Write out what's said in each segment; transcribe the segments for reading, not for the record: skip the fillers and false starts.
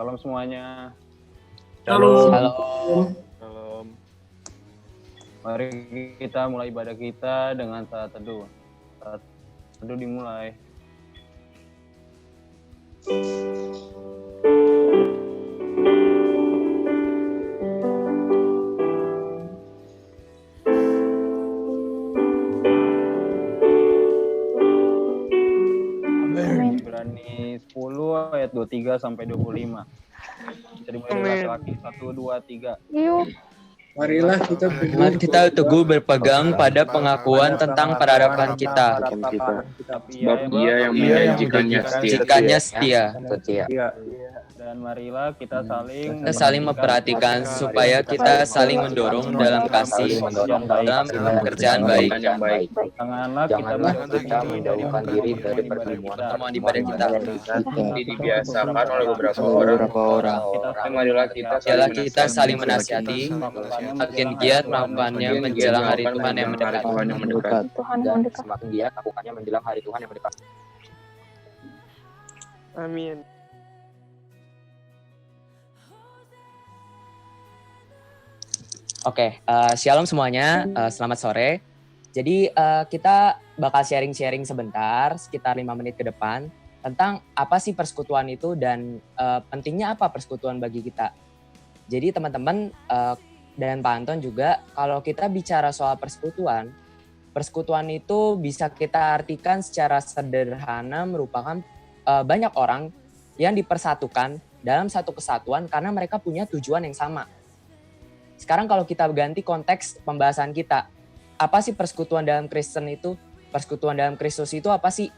Shalom semuanya. Shalom. Shalom. Mari kita mulai ibadah kita dengan saat teduh. Saat teduh dimulai. Ibrani 10 ayat 23 sampai 25. Jadi mulai laki-laki 1, 2, 3. Marilah Mari kita teguh berpegang pada pengakuan tentang peradaban kita. Sebab Dia yang menjanjikannya setia. Dan marilah kita Kita saling memperhatikan supaya kita saling mendorong dalam kasih, dalam pekerjaan baik. Janganlah kita menjauhkan diri dari Pertemuan ibadah kita. Ini dibiasakan oleh beberapa orang. Marilah kita saling menasihati, makin giat melakukannya menjelang hari Tuhan yang mendekat. Dan semakin giat lakukannya menjelang hari Tuhan yang mendekat. Amin. Oke, shalom semuanya, selamat sore. Jadi kita bakal sharing-sharing sebentar, sekitar 5 menit ke depan, tentang apa sih persekutuan itu dan pentingnya apa persekutuan bagi kita. Jadi teman-teman dan Pak Anton juga, kalau kita bicara soal persekutuan itu bisa kita artikan secara sederhana merupakan banyak orang yang dipersatukan dalam satu kesatuan karena mereka punya tujuan yang sama. Sekarang kalau kita ganti konteks pembahasan kita, apa sih persekutuan dalam Kristen itu? Persekutuan dalam Kristus itu apa sih?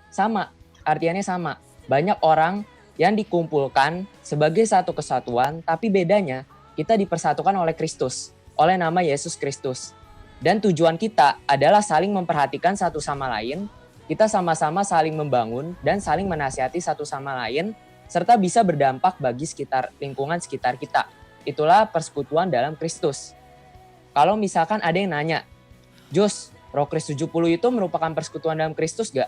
Sama, artiannya sama. Banyak orang yang dikumpulkan sebagai satu kesatuan, tapi bedanya kita dipersatukan oleh Kristus, oleh nama Yesus Kristus. Dan tujuan kita adalah saling memperhatikan satu sama lain, kita sama-sama saling membangun dan saling menasihati satu sama lain, serta bisa berdampak bagi lingkungan sekitar kita. Itulah persekutuan dalam Kristus. Kalau misalkan ada yang nanya, Jos, Roh Kris 70 itu merupakan persekutuan dalam Kristus gak?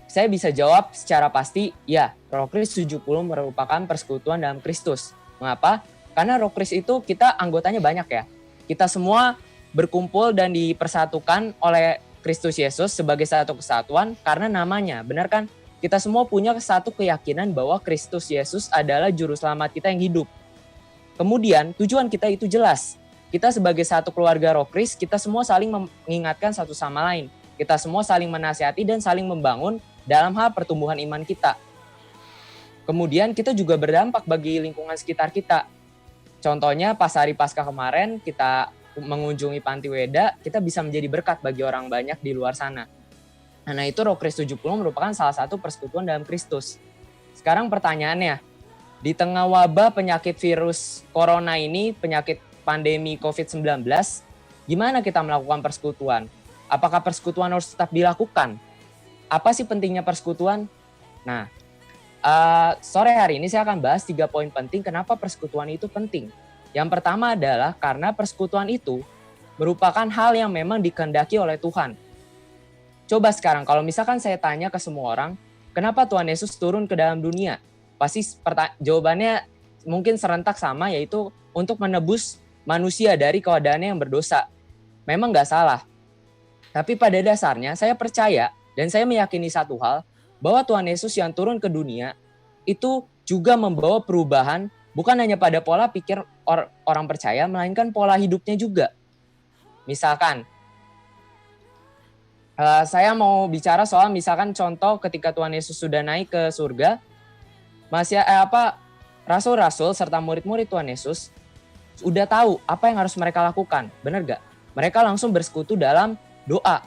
Saya bisa jawab secara pasti, ya, Roh Kris 70 merupakan persekutuan dalam Kristus. Mengapa? Karena Roh Kris itu kita anggotanya banyak ya. Kita semua berkumpul dan dipersatukan oleh Kristus Yesus sebagai satu kesatuan karena namanya, benar kan? Kita semua punya satu keyakinan bahwa Kristus Yesus adalah juru selamat kita yang hidup. Kemudian tujuan kita itu jelas. Kita sebagai satu keluarga Roh Kris, kita semua saling mengingatkan satu sama lain. Kita semua saling menasihati dan saling membangun dalam hal pertumbuhan iman kita. Kemudian kita juga berdampak bagi lingkungan sekitar kita. Contohnya pas hari Paskah kemarin kita mengunjungi Panti Weda, kita bisa menjadi berkat bagi orang banyak di luar sana. Nah itu Roh Kris 70 merupakan salah satu persekutuan dalam Kristus. Sekarang pertanyaannya, di tengah wabah penyakit virus corona ini, penyakit pandemi COVID-19, gimana kita melakukan persekutuan? Apakah persekutuan harus tetap dilakukan? Apa sih pentingnya persekutuan? Nah, sore hari ini saya akan bahas 3 poin penting kenapa persekutuan itu penting. Yang pertama adalah karena persekutuan itu merupakan hal yang memang dikehendaki oleh Tuhan. Coba sekarang kalau misalkan saya tanya ke semua orang, kenapa Tuhan Yesus turun ke dalam dunia? Pasti jawabannya mungkin serentak sama, yaitu untuk menebus manusia dari keadaannya yang berdosa. Memang gak salah. Tapi pada dasarnya saya percaya dan saya meyakini satu hal, bahwa Tuhan Yesus yang turun ke dunia itu juga membawa perubahan bukan hanya pada pola pikir orang percaya, melainkan pola hidupnya juga. Misalkan, saya mau bicara soal misalkan contoh ketika Tuhan Yesus sudah naik ke surga, rasul-rasul serta murid-murid Tuhan Yesus udah tahu apa yang harus mereka lakukan, benar gak? Mereka langsung bersekutu dalam doa,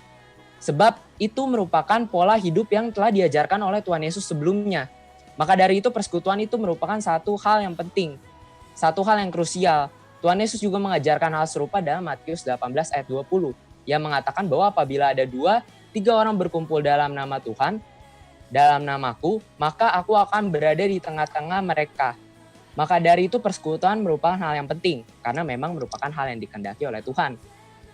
sebab itu merupakan pola hidup yang telah diajarkan oleh Tuhan Yesus sebelumnya. Maka dari itu persekutuan itu merupakan satu hal yang penting, satu hal yang krusial. Tuhan Yesus juga mengajarkan hal serupa dalam Matius 18 ayat 20, yang mengatakan bahwa apabila ada 2-3 orang berkumpul dalam nama Tuhan, dalam namaku, maka aku akan berada di tengah-tengah mereka. Maka dari itu persekutuan merupakan hal yang penting, karena memang merupakan hal yang dikehendaki oleh Tuhan.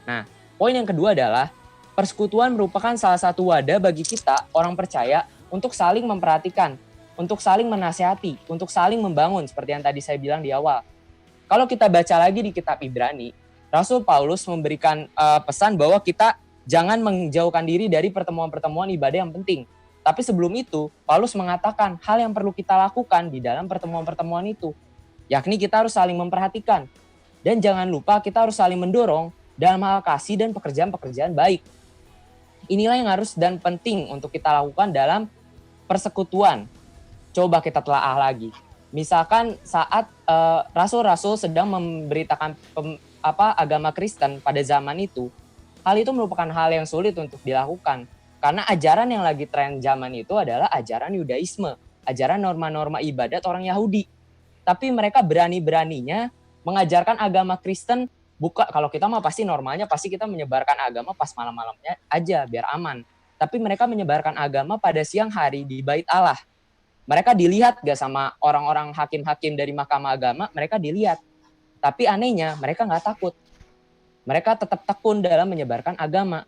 Nah, poin yang kedua adalah, persekutuan merupakan salah satu wadah bagi kita, orang percaya, untuk saling memperhatikan untuk saling menasihati, untuk saling membangun seperti yang tadi saya bilang di awal. Kalau kita baca lagi di kitab Ibrani, Rasul Paulus memberikan pesan bahwa kita jangan menjauhkan diri dari pertemuan-pertemuan ibadah yang penting. Tapi sebelum itu, Paulus mengatakan hal yang perlu kita lakukan di dalam pertemuan-pertemuan itu, yakni kita harus saling memperhatikan. Dan jangan lupa kita harus saling mendorong dalam hal kasih dan pekerjaan-pekerjaan baik. Inilah yang harus dan penting untuk kita lakukan dalam persekutuan. Coba kita telaah lagi. Misalkan saat rasul-rasul sedang memberitakan agama Kristen pada zaman itu, hal itu merupakan hal yang sulit untuk dilakukan. Karena ajaran yang lagi tren zaman itu adalah ajaran Yudaisme, ajaran norma-norma ibadat orang Yahudi. Tapi mereka berani-beraninya mengajarkan agama Kristen, kalau kita mah pasti normalnya pasti kita menyebarkan agama pas malam-malamnya aja biar aman. Tapi mereka menyebarkan agama pada siang hari di Bait Allah. Mereka dilihat gak sama orang-orang hakim-hakim dari Mahkamah Agama, mereka dilihat. Tapi anehnya mereka gak takut. Mereka tetap tekun dalam menyebarkan agama.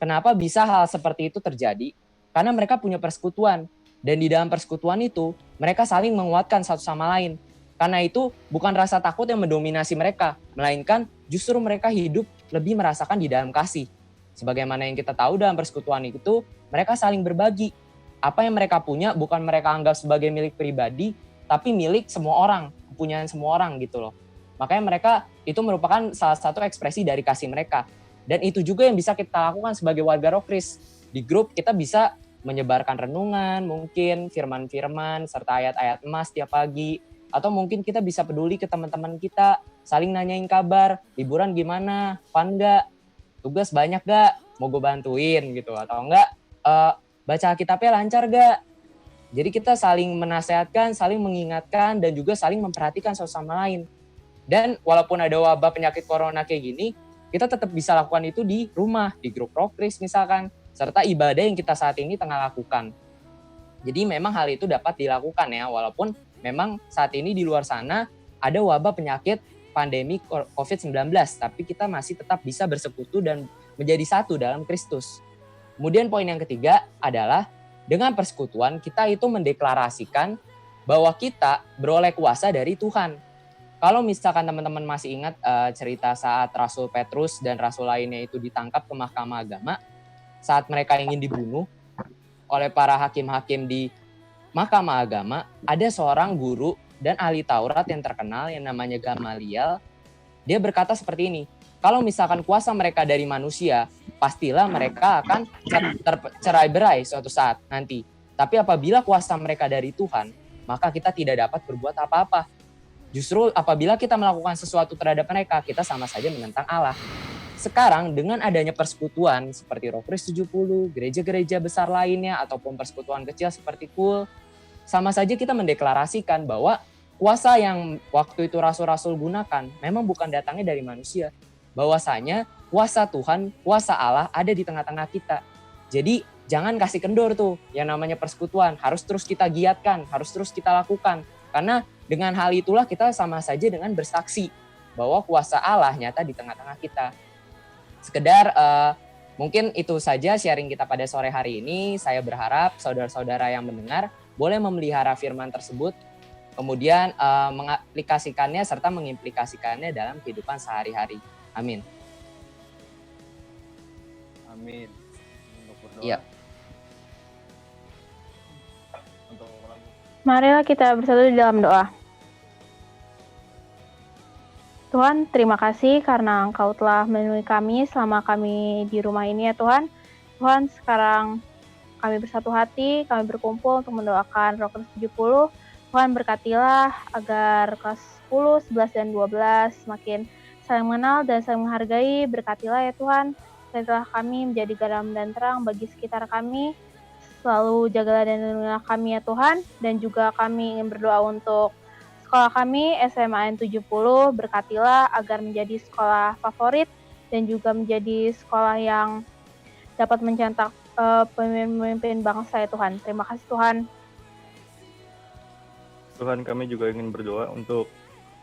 Kenapa bisa hal seperti itu terjadi? Karena mereka punya persekutuan. Dan di dalam persekutuan itu, mereka saling menguatkan satu sama lain. Karena itu bukan rasa takut yang mendominasi mereka, melainkan justru mereka hidup lebih merasakan di dalam kasih. Sebagaimana yang kita tahu dalam persekutuan itu, mereka saling berbagi. Apa yang mereka punya bukan mereka anggap sebagai milik pribadi, tapi milik semua orang, kepunyaan semua orang gitu loh. Makanya mereka itu merupakan salah satu ekspresi dari kasih mereka. Dan itu juga yang bisa kita lakukan sebagai warga Roh Kris. Di grup kita bisa menyebarkan renungan, mungkin firman-firman, serta ayat-ayat emas tiap pagi. Atau mungkin kita bisa peduli ke teman-teman kita, saling nanyain kabar, liburan gimana, fun gak, tugas banyak gak, mau gue bantuin gitu. Atau enggak, baca kitabnya lancar gak. Jadi kita saling menasehatkan, saling mengingatkan, dan juga saling memperhatikan satu sama lain. Dan walaupun ada wabah penyakit corona kayak gini, kita tetap bisa lakukan itu di rumah, di grup Roh Kris misalkan, serta ibadah yang kita saat ini tengah lakukan. Jadi memang hal itu dapat dilakukan ya, walaupun memang saat ini di luar sana ada wabah penyakit pandemi COVID-19, tapi kita masih tetap bisa bersekutu dan menjadi satu dalam Kristus. Kemudian poin yang ketiga adalah dengan persekutuan kita itu mendeklarasikan bahwa kita beroleh kuasa dari Tuhan. Kalau misalkan teman-teman masih ingat cerita saat Rasul Petrus dan Rasul lainnya itu ditangkap ke Mahkamah Agama, saat mereka ingin dibunuh oleh para hakim-hakim di Mahkamah Agama, ada seorang guru dan ahli Taurat yang terkenal yang namanya Gamaliel. Dia berkata seperti ini, kalau misalkan kuasa mereka dari manusia, pastilah mereka akan tercerai-berai suatu saat nanti. Tapi apabila kuasa mereka dari Tuhan, maka kita tidak dapat berbuat apa-apa. Justru apabila kita melakukan sesuatu terhadap mereka, kita sama saja menentang Allah. Sekarang dengan adanya persekutuan seperti Roh Kris 70, gereja-gereja besar lainnya, ataupun persekutuan kecil seperti KUL, sama saja kita mendeklarasikan bahwa kuasa yang waktu itu rasul-rasul gunakan memang bukan datangnya dari manusia. Bahwasanya kuasa Tuhan, kuasa Allah ada di tengah-tengah kita. Jadi jangan kasih kendor tuh yang namanya persekutuan. Harus terus kita giatkan, harus terus kita lakukan. Karena dengan hal itulah kita sama saja dengan bersaksi bahwa kuasa Allah nyata di tengah-tengah kita. Sekedar mungkin itu saja sharing kita pada sore hari ini. Saya berharap saudara-saudara yang mendengar boleh memelihara firman tersebut, kemudian mengaplikasikannya serta mengimplikasikannya dalam kehidupan sehari-hari. Amin. Amin. Untuk berdoa. Iya. Marilah kita bersatu di dalam doa. Tuhan, terima kasih karena Engkau telah melindungi kami selama kami di rumah ini ya Tuhan. Tuhan, sekarang kami bersatu hati, kami berkumpul untuk mendoakan Roh Kris 70. Tuhan berkatilah agar kelas 10, 11, dan 12 semakin saling mengenal dan saling menghargai. Berkatilah ya Tuhan, jadilah kami menjadi garam dan terang bagi sekitar kami. Selalu jagalah dan lindungilah kami ya Tuhan. Dan juga kami ingin berdoa untuk sekolah kami, SMA N70. Berkatilah agar menjadi sekolah favorit dan juga menjadi sekolah yang dapat mencetak pemimpin bangsa ya Tuhan. Terima kasih Tuhan. Tuhan, kami juga ingin berdoa untuk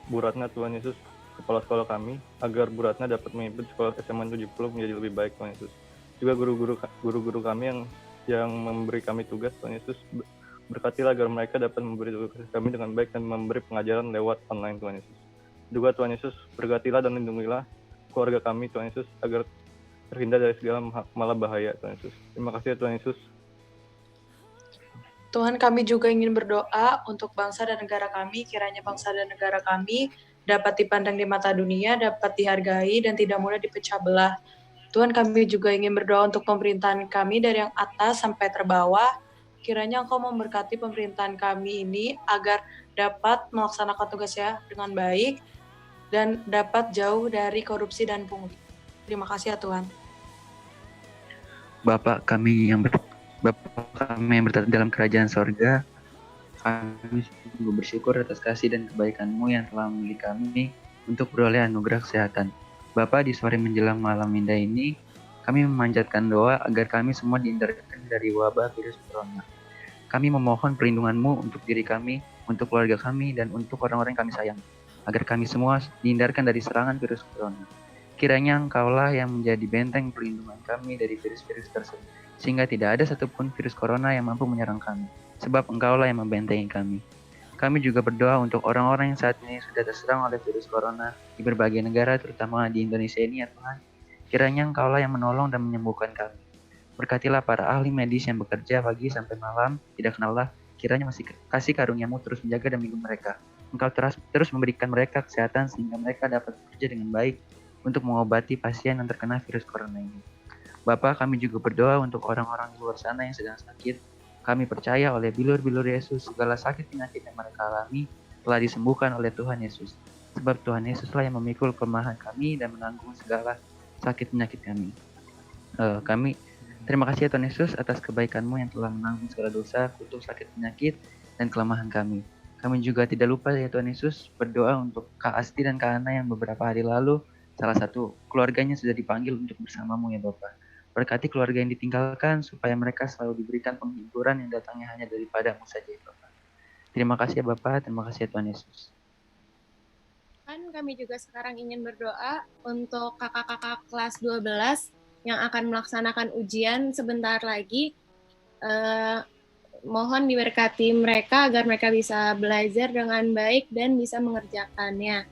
Bu Ratna, Tuhan Yesus, kepala sekolah kami, agar Bu Ratna dapat memimpin sekolah SMA 70 menjadi lebih baik, Tuhan Yesus. Juga guru-guru kami yang memberi kami tugas, Tuhan Yesus, Berkatilah agar mereka dapat memberi tugas kami dengan baik dan memberi pengajaran lewat online, Tuhan Yesus. Juga Tuhan Yesus, berkatilah dan lindungilah keluarga kami, Tuhan Yesus, agar terhindar dari segala malah bahaya, Tuhan Yesus. Terima kasih ya Tuhan Yesus. Tuhan, kami juga ingin berdoa untuk bangsa dan negara kami, kiranya bangsa dan negara kami dapat dipandang di mata dunia, dapat dihargai, dan tidak mudah dipecah belah. Tuhan, kami juga ingin berdoa untuk pemerintahan kami dari yang atas sampai terbawah. Kiranya Engkau memberkati pemerintahan kami ini agar dapat melaksanakan tugasnya dengan baik dan dapat jauh dari korupsi dan pungli. Terima kasih ya Tuhan. Bapa kami yang berada dalam kerajaan sorga, kami sungguh bersyukur atas kasih dan kebaikan-Mu yang telah memilih kami untuk beroleh anugerah kesehatan. Bapa, di sore menjelang malam indah ini, kami memanjatkan doa agar kami semua dihindarkan dari wabah virus corona. Kami memohon perlindungan-Mu untuk diri kami, untuk keluarga kami, dan untuk orang-orang yang kami sayang, agar kami semua dihindarkan dari serangan virus corona. Kiranya Engkaulah yang menjadi benteng perlindungan kami dari virus-virus tersebut, sehingga tidak ada satupun virus corona yang mampu menyerang kami, sebab Engkaulah yang membentengi kami. Kami juga berdoa untuk orang-orang yang saat ini sudah terserang oleh virus corona di berbagai negara, terutama di Indonesia ini ya Tuhan. Kiranya Engkaulah yang menolong dan menyembuhkan kami. Berkatilah para ahli medis yang bekerja pagi sampai malam, tidak kenallah, kiranya masih kasih karunia-Mu terus menjaga dan melindungi mereka. Engkau terus memberikan mereka kesehatan sehingga mereka dapat bekerja dengan baik untuk mengobati pasien yang terkena virus corona ini. Bapa, kami juga berdoa untuk orang-orang di luar sana yang sedang sakit. Kami percaya oleh bilur-bilur Yesus, segala sakit penyakit yang mereka alami telah disembuhkan oleh Tuhan Yesus. Sebab Tuhan Yesuslah yang memikul kelemahan kami dan menanggung segala sakit penyakit kami. Terima kasih ya Tuhan Yesus atas kebaikan-Mu yang telah menanggung segala dosa, kutuk, sakit, penyakit, dan kelemahan kami. Kami juga tidak lupa ya Tuhan Yesus berdoa untuk Kak Asti dan Kak Ana yang beberapa hari lalu salah satu keluarganya sudah dipanggil untuk bersama-Mu ya Bapak. Berkati keluarga yang ditinggalkan supaya mereka selalu diberikan penghiburan yang datangnya hanya daripada-Mu saja ya Bapak. Terima kasih ya Bapak, terima kasih ya Tuhan Yesus. Kan kami juga sekarang ingin berdoa untuk kakak-kakak kelas 12 yang akan melaksanakan ujian sebentar lagi. Mohon diberkati mereka agar mereka bisa belajar dengan baik dan bisa mengerjakannya.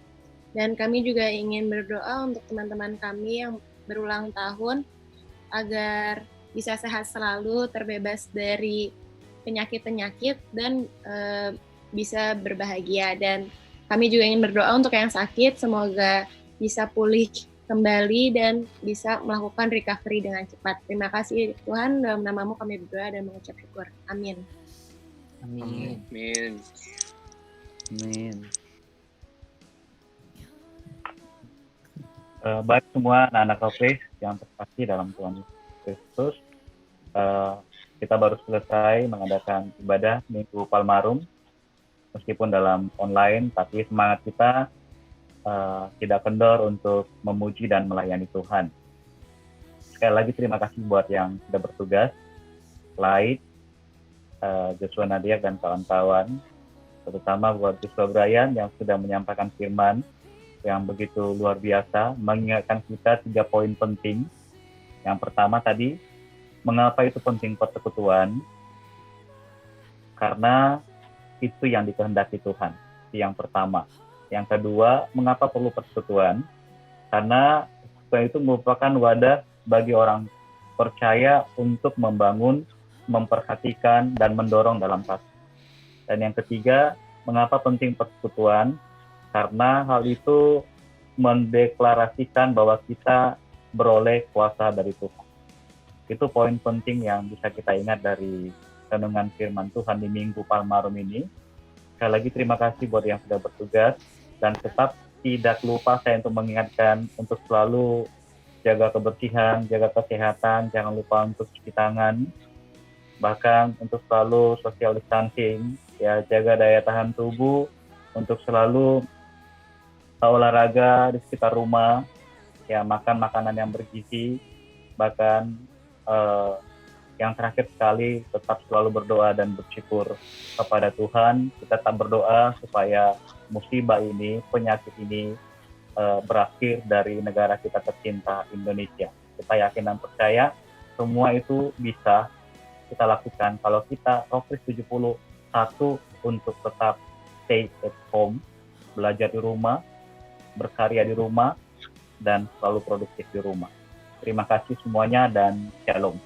Dan kami juga ingin berdoa untuk teman-teman kami yang berulang tahun agar bisa sehat selalu, terbebas dari penyakit-penyakit dan bisa berbahagia. Dan kami juga ingin berdoa untuk yang sakit, semoga bisa pulih kembali dan bisa melakukan recovery dengan cepat. Terima kasih Tuhan, dalam nama-Mu kami berdoa dan mengucap syukur. Amin. Amin. Amin. Amin. Baik semua anak-anak Kopis yang terkasih dalam Tuhan Kristus, kita baru selesai mengadakan ibadah Minggu Palmarum, meskipun dalam online, tapi semangat kita tidak kendor untuk memuji dan melayani Tuhan. Sekali lagi terima kasih buat yang sudah bertugas, Light, Joshua Nadia dan kawan-kawan, terutama buat Joshua Brian yang sudah menyampaikan firman yang begitu luar biasa, mengingatkan kita 3 poin penting. Yang pertama tadi, mengapa itu penting persekutuan? Karena itu yang dikehendaki Tuhan, itu yang pertama. Yang kedua, mengapa perlu persekutuan? Karena persekutuan itu merupakan wadah bagi orang percaya untuk membangun, memperhatikan, dan mendorong dalam kasih. Dan yang ketiga, mengapa penting persekutuan? Karena hal itu mendeklarasikan bahwa kita beroleh kuasa dari Tuhan. Itu poin penting yang bisa kita ingat dari renungan firman Tuhan di Minggu Palmarum ini. Sekali lagi terima kasih buat yang sudah bertugas, dan tetap tidak lupa saya untuk mengingatkan untuk selalu jaga kebersihan, jaga kesehatan, jangan lupa untuk cuci tangan, bahkan untuk selalu social distancing, ya, jaga daya tahan tubuh, untuk selalu olahraga di sekitar rumah, ya, makan makanan yang bergizi, bahkan yang terakhir sekali tetap selalu berdoa dan bersyukur kepada Tuhan. Kita tetap berdoa supaya musibah ini, penyakit ini berakhir dari negara kita tercinta Indonesia. Kita yakin dan percaya semua itu bisa kita lakukan kalau kita Rokris 71 untuk tetap stay at home, belajar di rumah, berkarya di rumah, dan selalu produktif di rumah. Terima kasih semuanya dan shalom.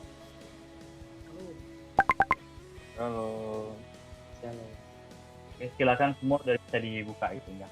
Halo. Oke, silakan semua dari bisa dibuka itu ya.